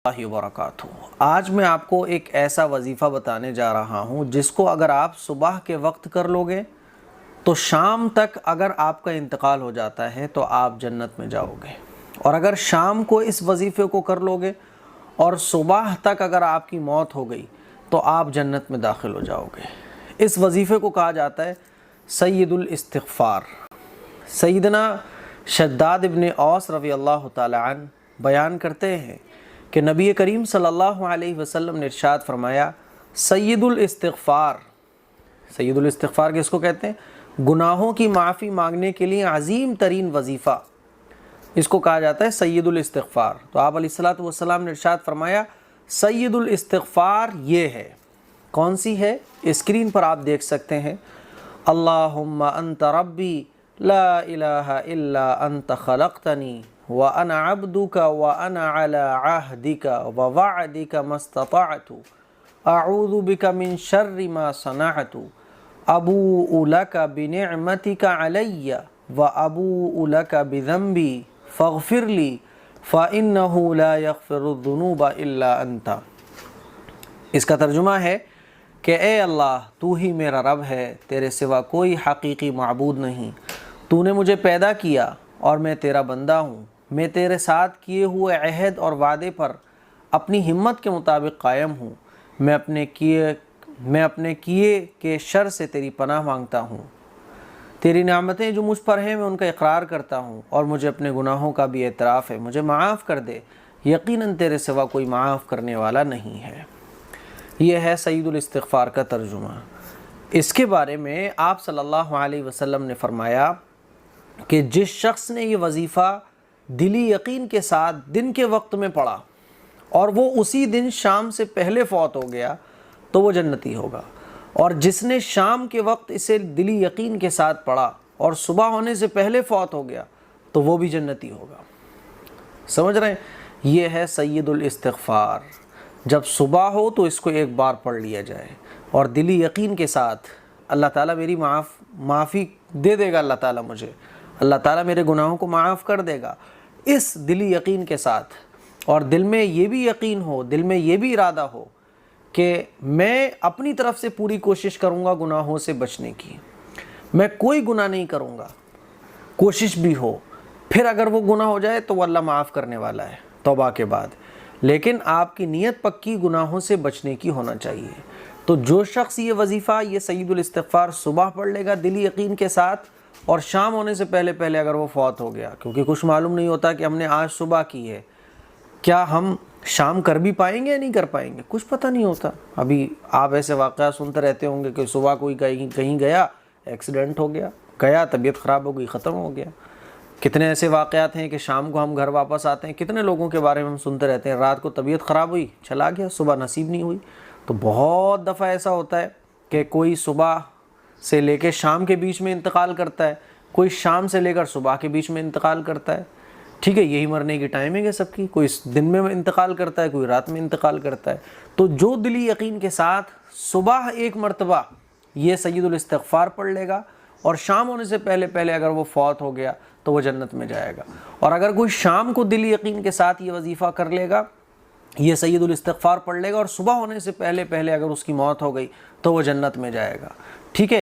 اللہ وبرکاتہ۔ آج میں آپ کو ایک ایسا وظیفہ بتانے جا رہا ہوں جس کو اگر آپ صبح کے وقت کر لوگے تو شام تک اگر آپ کا انتقال ہو جاتا ہے تو آپ جنت میں جاؤ گے، اور اگر شام کو اس وظیفے کو کر لوگے اور صبح تک اگر آپ کی موت ہو گئی تو آپ جنت میں داخل ہو جاؤ گے۔ اس وظیفے کو کہا جاتا ہے سید الاستغفار۔ سیدنا شداد ابن اوس رضی اللہ تعالی عنہ بیان کرتے ہیں کہ نبی کریم صلی اللہ علیہ وسلم نے ارشاد فرمایا، سید الاستغفار، سید الاستغفار کس کو کہتے ہیں؟ گناہوں کی معافی مانگنے کے لیے عظیم ترین وظیفہ، اس کو کہا جاتا ہے سید الاستغفار۔ تو آپ علیہ الصلوۃ والسلام نے ارشاد فرمایا سید الاستغفار یہ ہے۔ کون سی ہے؟ اسکرین پر آپ دیکھ سکتے ہیں، اللہم انت ربی لا الہ الا انت خلقتنی وانا عبدک وانا علی عہدک ووعدک ما استطعت اعوذ بک من شر ما صنعت ابوء لک بنعمتک علی وابوء لک بذنبی فاغفر لی فإنہ لا یغفر الذنوب الا انت۔ اس کا ترجمہ ہے کہ اے اللہ، تو ہی میرا رب ہے، تیرے سوا کوئی حقیقی معبود نہیں، تو نے مجھے پیدا کیا اور میں تیرا بندہ ہوں، میں تیرے ساتھ کیے ہوئے عہد اور وعدے پر اپنی ہمت کے مطابق قائم ہوں، میں اپنے کیے کے شر سے تیری پناہ مانگتا ہوں، تیری نعمتیں جو مجھ پر ہیں میں ان کا اقرار کرتا ہوں، اور مجھے اپنے گناہوں کا بھی اعتراف ہے، مجھے معاف کر دے، یقیناً تیرے سوا کوئی معاف کرنے والا نہیں ہے۔ یہ ہے سید الاستغفار کا ترجمہ۔ اس کے بارے میں آپ صلی اللہ علیہ وسلم نے فرمایا کہ جس شخص نے یہ وظیفہ دلی یقین کے ساتھ دن کے وقت میں پڑھا اور وہ اسی دن شام سے پہلے فوت ہو گیا تو وہ جنتی ہوگا، اور جس نے شام کے وقت اسے دلی یقین کے ساتھ پڑھا اور صبح ہونے سے پہلے فوت ہو گیا تو وہ بھی جنتی ہوگا۔ سمجھ رہے ہیں؟ یہ ہے سید الاستغفار۔ جب صبح ہو تو اس کو ایک بار پڑھ لیا جائے اور دلی یقین کے ساتھ اللہ تعالیٰ میری معافی دے دے گا، اللہ تعالیٰ مجھے، اللہ تعالیٰ میرے گناہوں کو معاف کر دے گا، اس دلی یقین کے ساتھ، اور دل میں یہ بھی یقین ہو، دل میں یہ بھی ارادہ ہو کہ میں اپنی طرف سے پوری کوشش کروں گا گناہوں سے بچنے کی، میں کوئی گناہ نہیں کروں گا، کوشش بھی ہو، پھر اگر وہ گناہ ہو جائے تو وہ اللہ معاف کرنے والا ہے توبہ کے بعد، لیکن آپ کی نیت پکی گناہوں سے بچنے کی ہونا چاہیے۔ تو جو شخص یہ وظیفہ، یہ سید الاستغفار صبح پڑھ لے گا دلی یقین کے ساتھ، اور شام ہونے سے پہلے اگر وہ فوت ہو گیا، کیونکہ کچھ معلوم نہیں ہوتا کہ ہم نے آج صبح کی ہے، کیا ہم شام کر بھی پائیں گے یا نہیں کر پائیں گے، کچھ پتہ نہیں ہوتا۔ ابھی آپ ایسے واقعات سنتے رہتے ہوں گے کہ صبح کوئی کہیں گیا، ایکسیڈنٹ ہو گیا، طبیعت خراب ہو گئی، ختم ہو گیا۔ کتنے ایسے واقعات ہیں کہ شام کو ہم گھر واپس آتے ہیں، کتنے لوگوں کے بارے میں ہم سنتے رہتے ہیں، رات کو طبیعت خراب ہوئی، چلا گیا، صبح نصیب نہیں ہوئی۔ تو بہت دفعہ ایسا ہوتا ہے کہ کوئی صبح سے لے کے شام کے بیچ میں انتقال کرتا ہے، کوئی شام سے لے کر صبح کے بیچ میں انتقال کرتا ہے، ٹھیک ہے، یہی مرنے کی ٹائمنگ ہے سب کی، کوئی دن میں انتقال کرتا ہے، کوئی رات میں انتقال کرتا ہے۔ تو جو دلی یقین کے ساتھ صبح ایک مرتبہ یہ سید الاستغفار پڑھ لے گا اور شام ہونے سے پہلے اگر وہ فوت ہو گیا تو وہ جنت میں جائے گا، اور اگر کوئی شام کو دلی یقین کے ساتھ یہ وظیفہ کر لے گا، یہ سید الاستغفار پڑھ لے گا، اور صبح ہونے سے پہلے اگر اس کی موت ہو گئی تو وہ جنت میں جائے گا، ٹھیک ہے۔